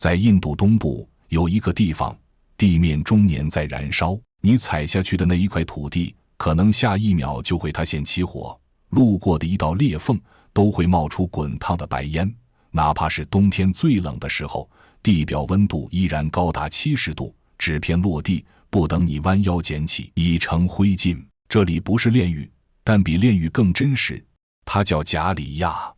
在印度东部有一个地方，地面终年在燃烧，你踩下去的那一块土地，可能下一秒就会塌陷起火，路过的一道裂缝都会冒出滚烫的白烟，哪怕是冬天最冷的时候，地表温度依然高达70度，纸片落地，不等你弯腰捡起，已成灰烬。这里不是炼狱，但比炼狱更真实，它叫贾里亚，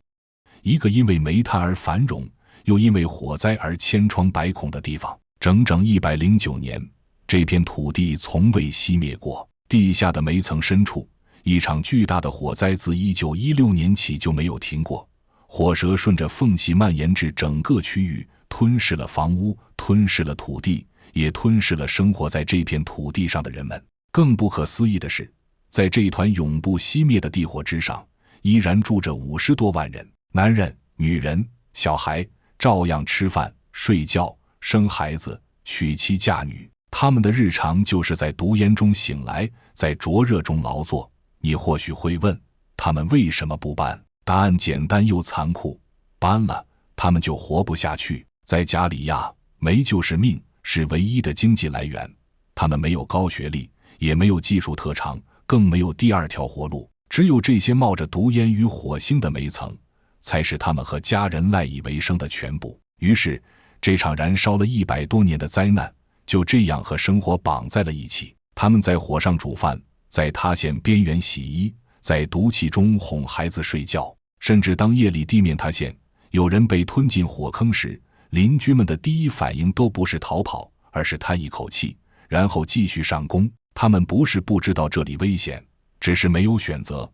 一个因为煤炭而繁荣，又因为火灾而千疮百孔的地方。整整109年，这片土地从未熄灭过。地下的煤层深处，一场巨大的火灾自1916年起就没有停过，火舌顺着缝隙蔓延至整个区域，吞噬了房屋，吞噬了土地，也吞噬了生活在这片土地上的人们。更不可思议的是，在这团永不熄灭的地火之上，依然住着50多万人，男人、女人、小孩，照样吃饭、睡觉、生孩子、娶妻嫁女。他们的日常就是在毒烟中醒来，在灼热中劳作。你或许会问，他们为什么不搬？答案简单又残酷，搬了，他们就活不下去。在加里亚，煤就是命，是唯一的经济来源。他们没有高学历，也没有技术特长，更没有第二条活路。只有这些冒着毒烟与火星的煤层，才是他们和家人赖以为生的全部。于是，这场燃烧了100多年的灾难，就这样和生活绑在了一起。他们在火上煮饭，在塌陷边缘洗衣，在毒气中哄孩子睡觉，甚至当夜里地面塌陷，有人被吞进火坑时，邻居们的第一反应都不是逃跑，而是叹一口气，然后继续上工。他们不是不知道这里危险，只是没有选择；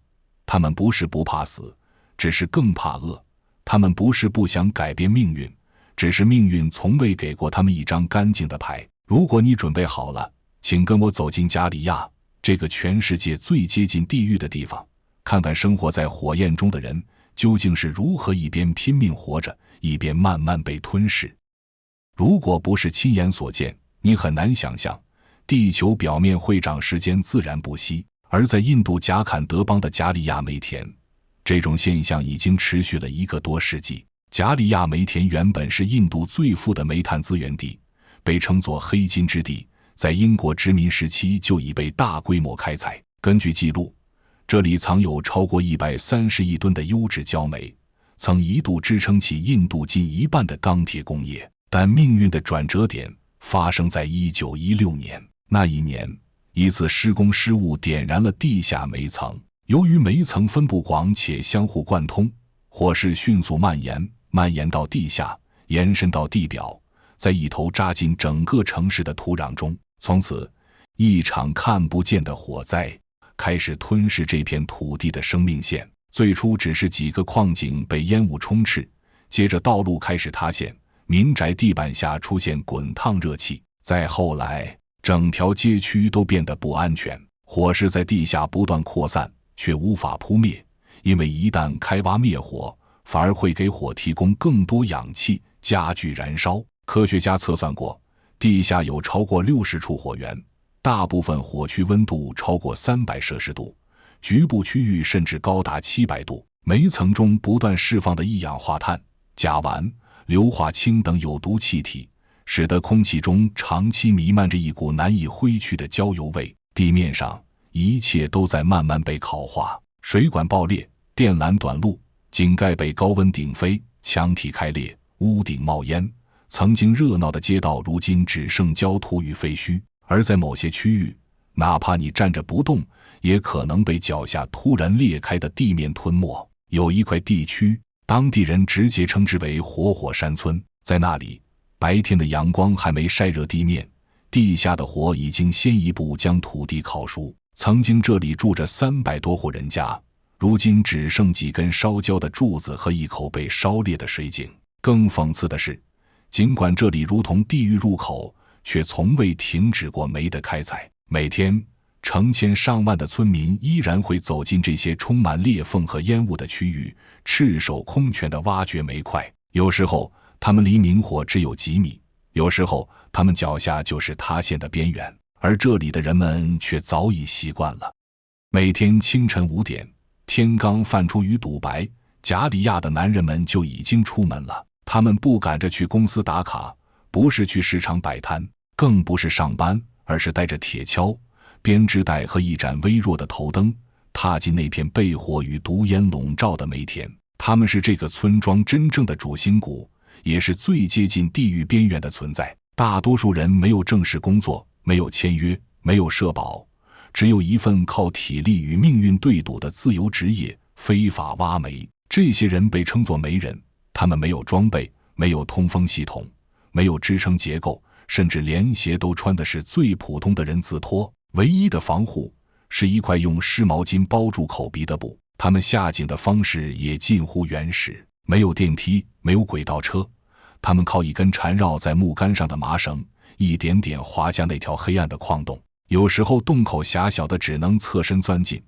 他们不是不怕死，只是更怕饿；他们不是不想改变命运，只是命运从未给过他们一张干净的牌。如果你准备好了，请跟我走进加里亚，这个全世界最接近地狱的地方，看看生活在火焰中的人究竟是如何一边拼命活着，一边慢慢被吞噬。如果不是亲眼所见，你很难想象地球表面会长时间自然不息。而在印度贾坎德邦的加里亚煤田，这种现象已经持续了1个多世纪。加里亚煤田原本是印度最富的煤炭资源地，被称作黑金之地，在英国殖民时期就已被大规模开采。根据记录，这里藏有超过130亿吨的优质焦煤，曾一度支撑起印度近1半的钢铁工业。但命运的转折点发生在1916年。那一年，一次施工失误点燃了地下煤层。由于煤层分布广且相互贯通，火势迅速蔓延到地下，延伸到地表，在一头扎进整个城市的土壤中。从此，一场看不见的火灾开始吞噬这片土地的生命线。最初只是几个矿井被烟雾充斥，接着道路开始塌陷，民宅地板下出现滚烫热气，再后来，整条街区都变得不安全。火势在地下不断扩散，却无法扑灭，因为一旦开挖灭火，反而会给火提供更多氧气，加剧燃烧。科学家测算过，地下有超过60处火源，大部分火区温度超过300摄氏度，局部区域甚至高达700度。煤层中不断释放的一氧化碳、甲烷、硫化氢等有毒气体，使得空气中长期弥漫着一股难以挥去的焦油味。地面上一切都在慢慢被烤化，水管爆裂，电缆短路，井盖被高温顶飞，墙体开裂，屋顶冒烟。曾经热闹的街道如今只剩焦土与废墟。而在某些区域，哪怕你站着不动，也可能被脚下突然裂开的地面吞没。有一块地区，当地人直接称之为活火山村。在那里，白天的阳光还没晒热地面，地下的火已经先一步将土地烤熟。曾经这里住着300多户人家，如今只剩几根烧焦的柱子和一口被烧裂的水井。更讽刺的是，尽管这里如同地狱入口，却从未停止过煤的开采。每天，成千上万的村民依然会走进这些充满裂缝和烟雾的区域，赤手空拳地挖掘煤块。有时候，他们离明火只有几米；有时候，他们脚下就是塌陷的边缘。而这里的人们却早已习惯了。每天清晨5点，天刚泛出鱼肚白，加里亚的男人们就已经出门了。他们不赶着去公司打卡，不是去市场摆摊，更不是上班，而是带着铁锹、编织袋和一盏微弱的头灯，踏进那片被火与毒烟笼罩的煤田。他们是这个村庄真正的主心骨，也是最接近地狱边缘的存在。大多数人没有正式工作，没有签约，没有社保，只有一份靠体力与命运对赌的自由职业——非法挖煤。这些人被称作煤人，他们没有装备，没有通风系统，没有支撑结构，甚至连鞋都穿的是最普通的人字拖。唯一的防护是一块用湿毛巾包住口鼻的布。他们下井的方式也近乎原始，没有电梯，没有轨道车，他们靠一根缠绕在木杆上的麻绳，一点点滑下那条黑暗的矿洞。有时候洞口狭小的只能侧身钻进，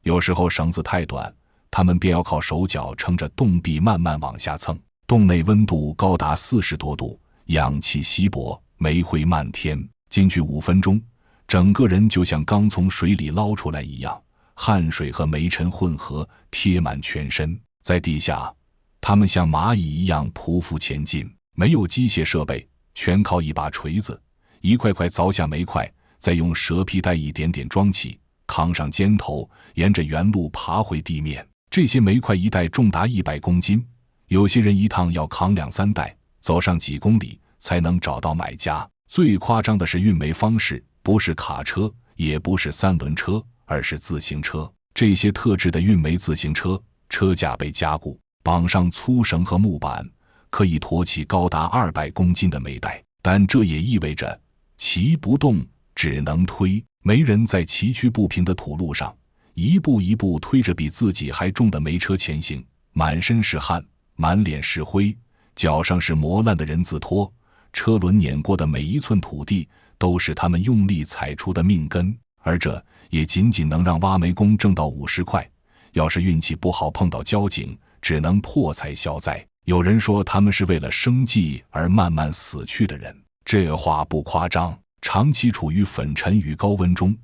有时候绳子太短，他们便要靠手脚撑着洞壁慢慢往下蹭。洞内温度高达40多度，氧气稀薄，煤灰漫天。进去5分钟，整个人就像刚从水里捞出来一样，汗水和煤尘混合，贴满全身。在地下，他们像蚂蚁一样匍匐前进，没有机械设备，全靠一把锤子，一块块凿下煤块，再用蛇皮袋一点点装起，扛上肩头，沿着原路爬回地面。这些煤块一袋重达100公斤，有些人一趟要扛2、3袋，走上几公里才能找到买家。最夸张的是运煤方式，不是卡车，也不是3轮车，而是自行车。这些特制的运煤自行车，车架被加固，绑上粗绳和木板，可以驮起高达200公斤的煤袋。但这也意味着骑不动，只能推。煤人在崎岖不平的土路上，一步一步推着比自己还重的煤车前行，满身是汗，满脸是灰，脚上是磨烂的人字拖，车轮碾过的每一寸土地都是他们用力踩出的命根，而这也仅仅能让挖煤工挣到50块，要是运气不好碰到交警，只能破财消灾。有人说他们是为了生计而慢慢死去的人，这话不夸张。长期处于粉尘与高温中，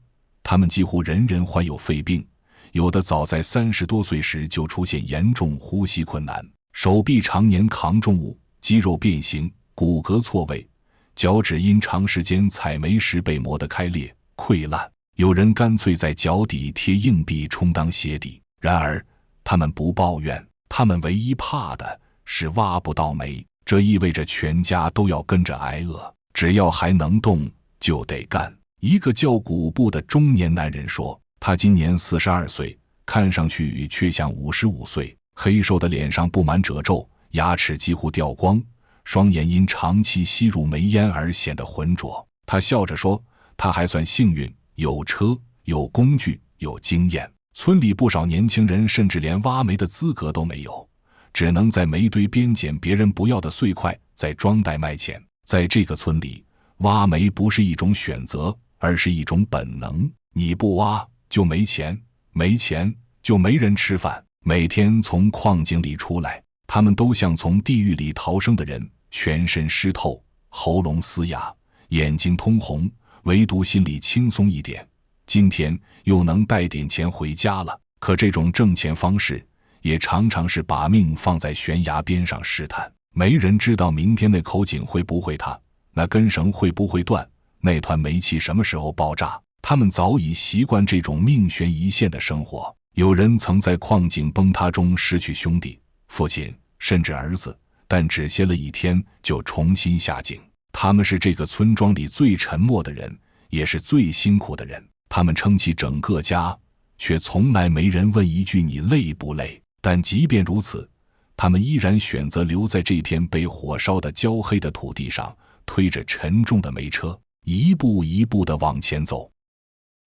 他们几乎人人患有肺病，有的早在30多岁时就出现严重呼吸困难，手臂常年扛重物，肌肉变形，骨骼错位，脚趾因长时间踩煤时被磨得开裂溃烂，有人干脆在脚底贴硬币充当鞋底。然而他们不抱怨，他们唯一怕的是挖不到煤，这意味着全家都要跟着挨饿，只要还能动就得干。一个叫古布的中年男人说，他今年42岁，看上去却像55岁，黑瘦的脸上布满褶皱，牙齿几乎掉光，双眼因长期吸入煤烟而显得浑浊。他笑着说，他还算幸运，有车，有工具，有经验。村里不少年轻人甚至连挖煤的资格都没有，只能在煤堆边捡别人不要的碎块，再装袋卖钱。在这个村里，挖煤不是一种选择，而是一种本能。你不挖就没钱，没钱就没人吃饭。每天从矿井里出来，他们都像从地狱里逃生的人，全身湿透，喉咙嘶哑，眼睛通红，唯独心里轻松一点，今天又能带点钱回家了。可这种挣钱方式也常常是把命放在悬崖边上试探。没人知道明天那口井会不会塌，那根绳会不会断，那团煤气什么时候爆炸。他们早已习惯这种命悬一线的生活。有人曾在矿井崩塌中失去兄弟、父亲，甚至儿子，但只歇了1天就重新下井。他们是这个村庄里最沉默的人，也是最辛苦的人。他们撑起整个家，却从来没人问一句你累不累。但即便如此，他们依然选择留在这片被火烧得焦黑的土地上，推着沉重的煤车，一步一步地往前走。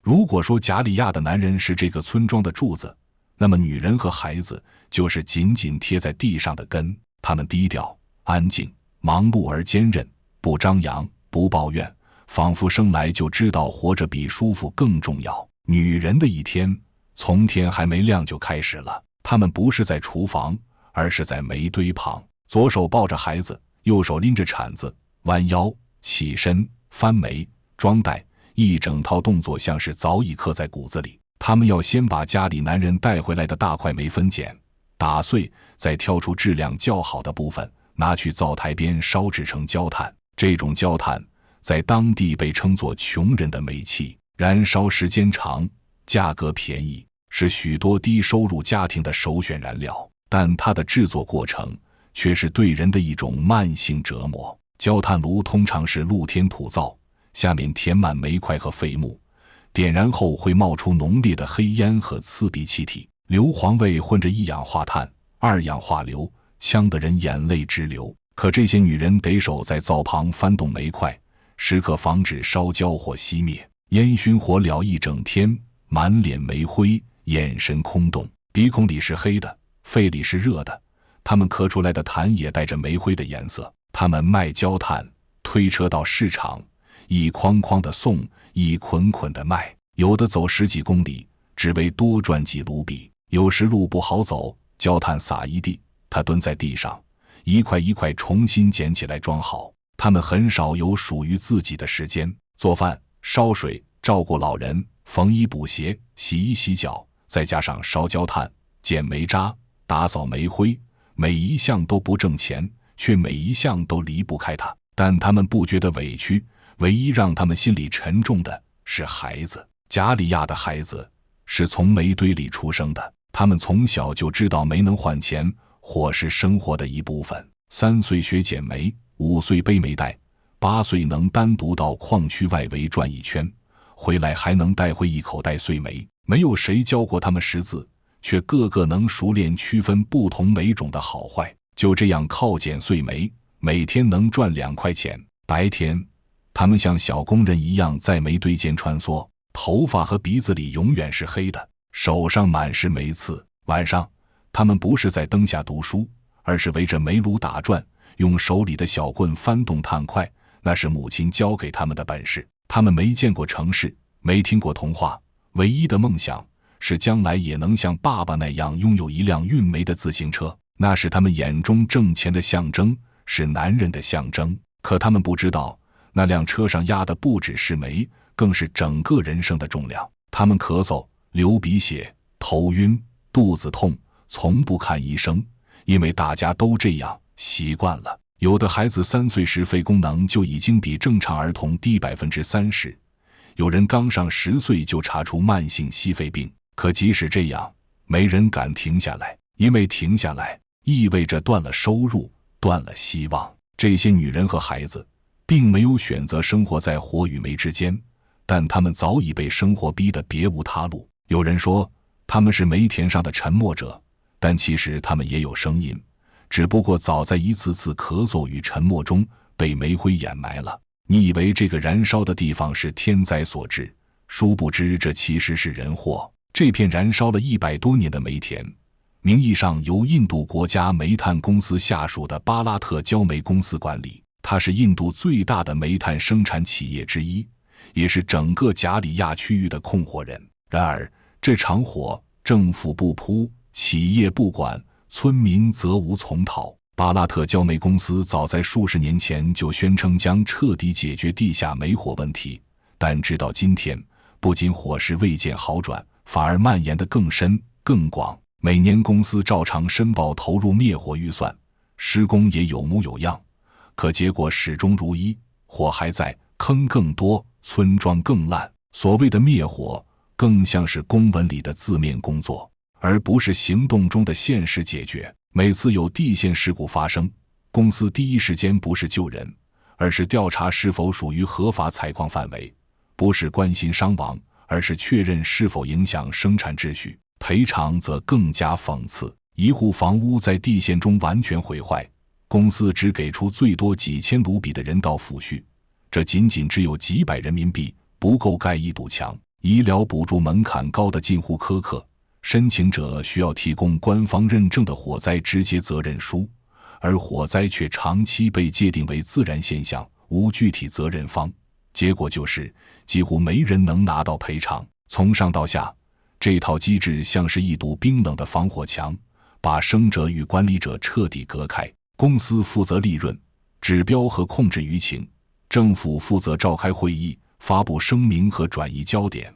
如果说贾里亚的男人是这个村庄的柱子，那么女人和孩子就是紧紧贴在地上的根。他们低调、安静、忙碌而坚韧，不张扬，不抱怨，仿佛生来就知道活着比舒服更重要。女人的一天从天还没亮就开始了，她们不是在厨房，而是在煤堆旁，左手抱着孩子，右手拎着铲子，弯腰起身翻煤装袋，一整套动作像是早已刻在骨子里。他们要先把家里男人带回来的大块煤分拣打碎，再挑出质量较好的部分拿去灶台边烧制成焦炭。这种焦炭在当地被称作穷人的煤气，燃烧时间长，价格便宜，是许多低收入家庭的首选燃料。但它的制作过程却是对人的一种慢性折磨。焦炭炉通常是露天土灶，下面填满煤块和废木，点燃后会冒出浓烈的黑烟和刺鼻气体，硫磺味混着一氧化碳、二氧化硫，呛得人眼泪直流。可这些女人得守在灶旁翻动煤块，时刻防止烧焦或熄灭，烟熏火燎一整天，满脸煤灰，眼神空洞，鼻孔里是黑的，肺里是热的，他们咳出来的痰也带着煤灰的颜色。他们卖焦炭，推车到市场，一筐筐的送，一捆捆的卖，有的走10几公里，只为多赚几卢比。有时路不好走，焦炭撒一地，他蹲在地上，一块一块重新捡起来装好。他们很少有属于自己的时间，做饭、烧水、照顾老人、缝衣补鞋、洗衣洗脚，再加上烧焦炭、捡煤渣、打扫煤灰，每一项都不挣钱，却每一项都离不开他。但他们不觉得委屈，唯一让他们心里沉重的是孩子。贾里亚的孩子是从煤堆里出生的，他们从小就知道煤能换钱，火是生活的一部分。3岁学捡煤，5岁背煤袋，8岁能单独到矿区外围转一圈，回来还能带回一口袋碎煤。没有谁教过他们识字，却个个能熟练区分不同煤种的好坏。就这样靠捡碎煤，每天能赚2块钱。白天，他们像小工人一样在煤堆间穿梭，头发和鼻子里永远是黑的，手上满是煤刺。晚上，他们不是在灯下读书，而是围着煤炉打转，用手里的小棍翻动炭块，那是母亲教给他们的本事。他们没见过城市，没听过童话，唯一的梦想是将来也能像爸爸那样拥有一辆运煤的自行车，那是他们眼中挣钱的象征，是男人的象征。可他们不知道，那辆车上压的不只是煤，更是整个人生的重量。他们咳嗽、流鼻血、头晕、肚子痛，从不看医生，因为大家都这样习惯了。有的孩子3岁时肺功能就已经比正常儿童低30%，有人刚上10岁就查出慢性矽肺病。可即使这样，没人敢停下来，因为停下来意味着断了收入，断了希望。这些女人和孩子并没有选择生活在火与煤之间，但他们早已被生活逼得别无他路。有人说他们是煤田上的沉默者，但其实他们也有声音，只不过早在一次次咳嗽与沉默中被煤灰掩埋了。你以为这个燃烧的地方是天灾所致，殊不知这其实是人祸。这片燃烧了100多年的煤田，名义上由印度国家煤炭公司下属的巴拉特焦煤公司管理，它是印度最大的煤炭生产企业之一，也是整个贾里亚区域的控火人。然而这场火政府不扑，企业不管，村民责无从讨。巴拉特焦煤公司早在数十年前就宣称将彻底解决地下煤火问题，但直到今天，不仅火势未见好转，反而蔓延得更深更广。每年公司照常申报投入灭火预算，施工也有模有样，可结果始终如一，火还在，坑更多，村庄更烂。所谓的灭火更像是公文里的字面工作，而不是行动中的现实解决。每次有地线事故发生，公司第一时间不是救人，而是调查是否属于合法采矿范围，不是关心伤亡，而是确认是否影响生产秩序。赔偿则更加讽刺，一户房屋在地线中完全毁坏，公司只给出最多几千卢比的人道抚恤，这仅仅只有几百人民币，不够盖一堵墙。医疗补助门槛高得近乎苛刻，申请者需要提供官方认证的火灾直接责任书，而火灾却长期被界定为自然现象，无具体责任方。结果就是几乎没人能拿到赔偿。从上到下，这套机制像是一堵冰冷的防火墙，把生者与管理者彻底隔开。公司负责利润、指标和控制舆情，政府负责召开会议、发布声明和转移焦点，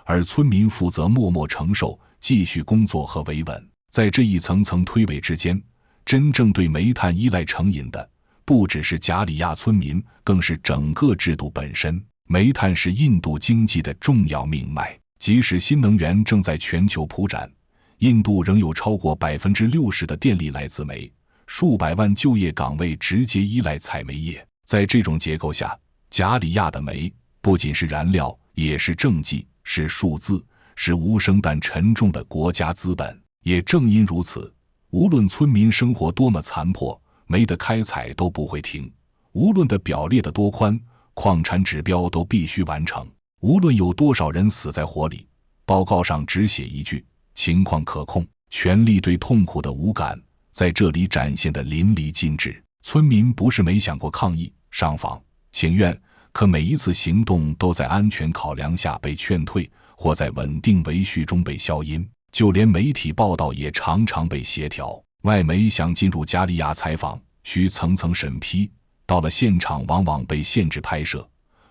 而村民负责默默承受、继续工作和维稳。在这一层层推诿之间，真正对煤炭依赖成瘾的，不只是贾里亚村民，更是整个制度本身。煤炭是印度经济的重要命脉，即使新能源正在全球铺展，印度仍有超过60%的电力来自煤，数百万就业岗位直接依赖采煤业。在这种结构下，贾里亚的煤不仅是燃料，也是政绩，是数字，是无声但沉重的国家资本。也正因如此，无论村民生活多么残破，煤的开采都不会停。无论的表列得多宽，矿产指标都必须完成。无论有多少人死在火里，报告上只写一句：情况可控。权力对痛苦的无感在这里展现得淋漓尽致。村民不是没想过抗议、上访、请愿，可每一次行动都在安全考量下被劝退，或在稳定维序中被消音。就连媒体报道也常常被协调。外媒想进入加利亚采访，需层层审批，到了现场往往被限制拍摄。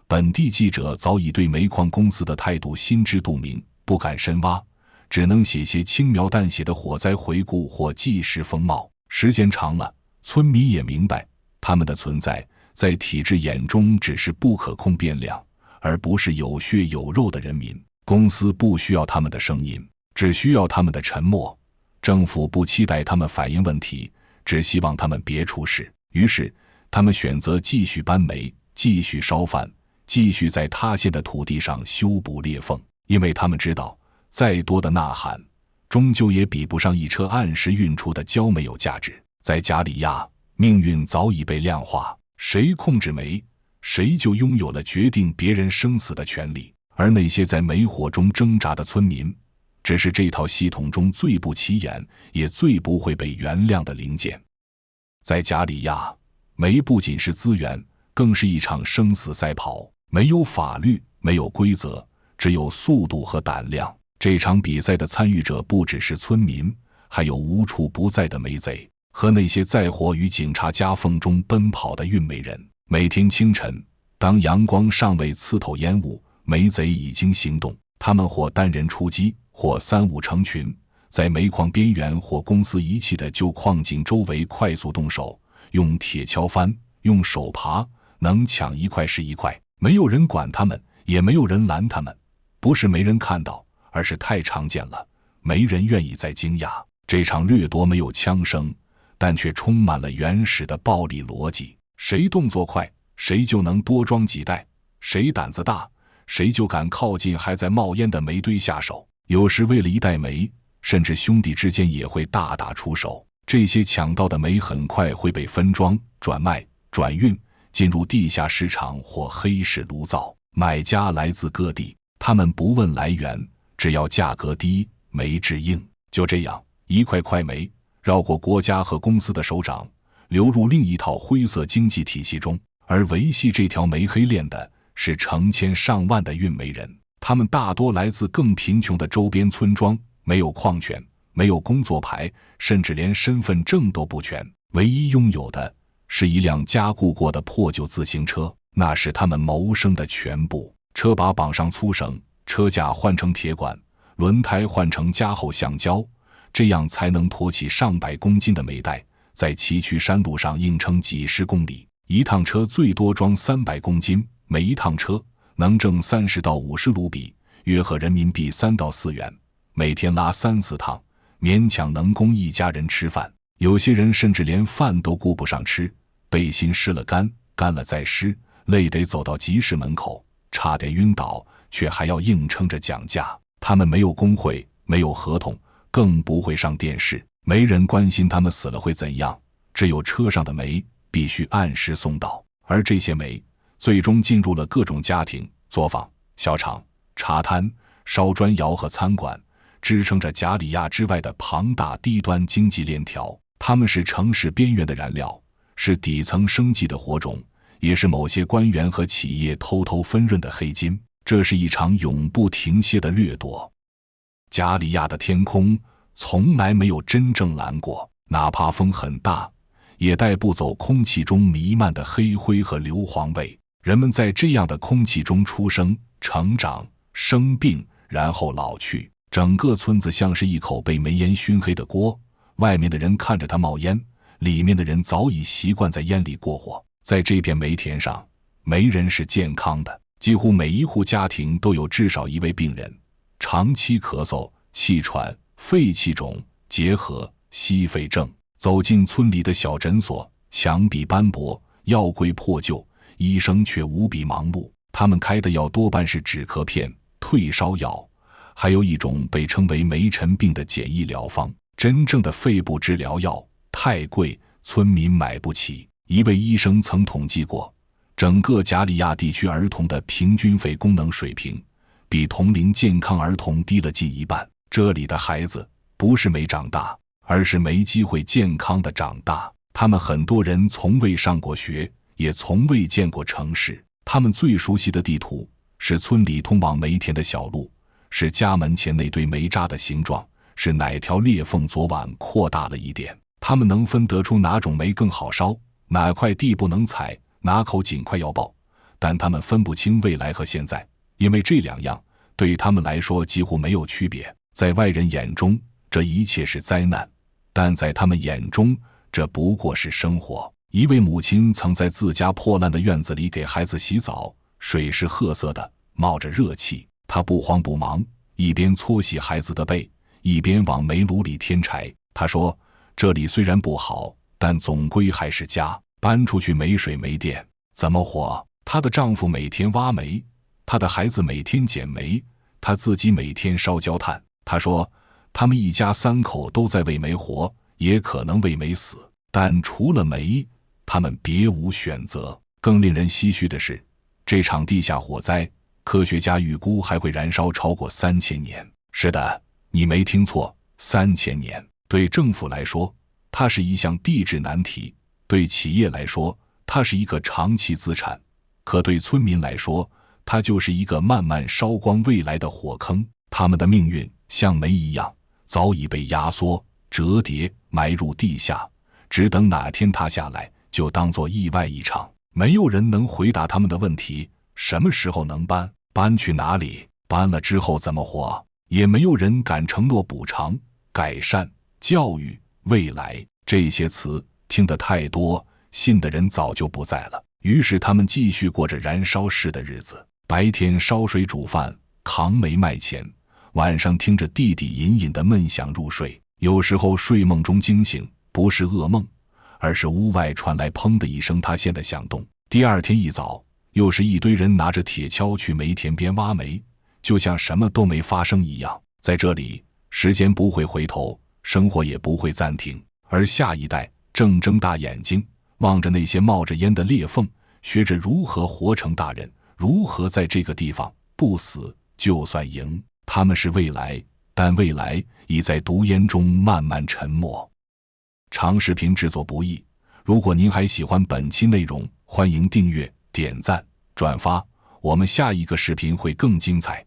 本地记者早已对煤矿公司的态度心知肚明，不敢深挖，只能写些轻描淡写的火灾回顾或纪实风貌。时间长了，村民也明白，他们的存在在体制眼中只是不可控变量，而不是有血有肉的人民。公司不需要他们的声音，只需要他们的沉默。政府不期待他们反映问题，只希望他们别出事。于是他们选择继续搬煤，继续烧饭，继续在塌陷的土地上修补裂缝，因为他们知道，再多的呐喊终究也比不上一车按时运出的焦煤有价值。在加里亚，命运早已被量化，谁控制煤，谁就拥有了决定别人生死的权利。而那些在煤火中挣扎的村民，只是这套系统中最不起眼也最不会被原谅的零件。在加里亚，煤不仅是资源，更是一场生死赛跑。没有法律，没有规则，只有速度和胆量。这场比赛的参与者不只是村民，还有无处不在的煤贼和那些在火与警察夹缝中奔跑的运煤人。每天清晨，当阳光尚未刺透烟雾，煤贼已经行动。他们或单人出击，或3、5成群，在煤矿边缘或公司遗弃的旧矿井周围快速动手，用铁锹翻，用手扒，能抢一块是一块。没有人管他们，也没有人拦他们，不是没人看到，而是太常见了，没人愿意再惊讶。这场掠夺没有枪声，但却充满了原始的暴力逻辑。谁动作快，谁就能多装几袋；谁胆子大，谁就敢靠近还在冒烟的煤堆下手。有时为了一袋煤，甚至兄弟之间也会大打出手。这些抢到的煤很快会被分装、转卖、转运，进入地下市场或黑市炉灶。买家来自各地，他们不问来源，只要价格低，煤质硬。就这样，一块块煤绕过国家和公司的手掌，流入另一套灰色经济体系中。而维系这条煤黑链的是成千上万的运煤人，他们大多来自更贫穷的周边村庄，没有矿权，没有工作牌，甚至连身份证都不全。唯一拥有的是一辆加固过的破旧自行车，那是他们谋生的全部。车把绑上粗绳，车架换成铁管，轮胎换成加厚橡胶，这样才能驮起上百公斤的煤袋，在崎岖山路上硬撑几十公里。一趟车最多装300公斤，每一趟车能挣30到50卢比，约合人民币3到4元，每天拉3、4趟，勉强能供一家人吃饭。有些人甚至连饭都顾不上吃，背心湿了干，干了再湿，累得走到集市门口，差点晕倒，却还要硬撑着讲价。他们没有工会，没有合同，更不会上电视，没人关心他们死了会怎样，只有车上的煤必须按时送到。而这些煤最终进入了各种家庭、作坊、小厂、茶摊、烧砖窑和餐馆，支撑着加里亚之外的庞大低端经济链条。它们是城市边缘的燃料，是底层生计的火种，也是某些官员和企业偷偷分润的黑金。这是一场永不停歇的掠夺。加里亚的天空从来没有真正蓝过，哪怕风很大，也带不走空气中弥漫的黑灰和硫磺味。人们在这样的空气中出生、成长、生病，然后老去。整个村子像是一口被煤烟熏黑的锅，外面的人看着它冒烟，里面的人早已习惯在烟里过活。在这片煤田上，没人是健康的，几乎每一户家庭都有至少一位病人，长期咳嗽、气喘、肺气肿、结核、息肺症。走进村里的小诊所，墙壁斑驳，药柜破旧，医生却无比忙碌。他们开的药多半是止咳片、退烧药，还有一种被称为梅尘病的简易疗方。真正的肺部治疗药太贵，村民买不起。一位医生曾统计过，整个贾里亚地区儿童的平均肺功能水平比同龄健康儿童低了近一半。这里的孩子不是没长大，而是没机会健康的长大。他们很多人从未上过学，也从未见过城市。他们最熟悉的地图是村里通往煤田的小路，是家门前那堆煤渣的形状，是哪条裂缝昨晚扩大了一点。他们能分得出哪种煤更好烧，哪块地不能踩，哪口井快要爆，但他们分不清未来和现在，因为这两样对他们来说几乎没有区别。在外人眼中，这一切是灾难，但在他们眼中，这不过是生活。一位母亲曾在自家破烂的院子里给孩子洗澡，水是褐色的，冒着热气。她不慌不忙，一边搓洗孩子的背，一边往煤炉里添柴。她说，这里虽然不好，但总归还是家，搬出去没水没电，怎么活？她的丈夫每天挖煤，她的孩子每天捡煤，她自己每天烧焦炭。她说，他们一家三口都在为煤活，也可能为煤死，但除了煤，他们别无选择。更令人唏嘘的是，这场地下火灾，科学家预估还会燃烧超过3000年。是的，你没听错，3000年。对政府来说，它是一项地质难题；对企业来说，它是一个长期资产；可对村民来说，它就是一个慢慢烧光未来的火坑。他们的命运像煤一样，早已被压缩、折叠、埋入地下，只等哪天塌下来，就当作意外一场。没有人能回答他们的问题：什么时候能搬？搬去哪里？搬了之后怎么活？也没有人敢承诺补偿、改善、教育、未来。这些词听得太多，信的人早就不在了。于是他们继续过着燃烧式的日子，白天烧水煮饭，扛煤卖钱，晚上听着地底隐隐的闷响入睡。有时候睡梦中惊醒，不是噩梦，而是屋外传来砰的一声塌陷的响动。第二天一早，又是一堆人拿着铁锹去煤田边挖煤，就像什么都没发生一样。在这里，时间不会回头，生活也不会暂停。而下一代正睁大眼睛望着那些冒着烟的裂缝，学着如何活成大人，如何在这个地方不死就算赢。他们是未来，但未来已在毒烟中慢慢沉没。长视频制作不易，如果您还喜欢本期内容，欢迎订阅、点赞、转发，我们下一个视频会更精彩。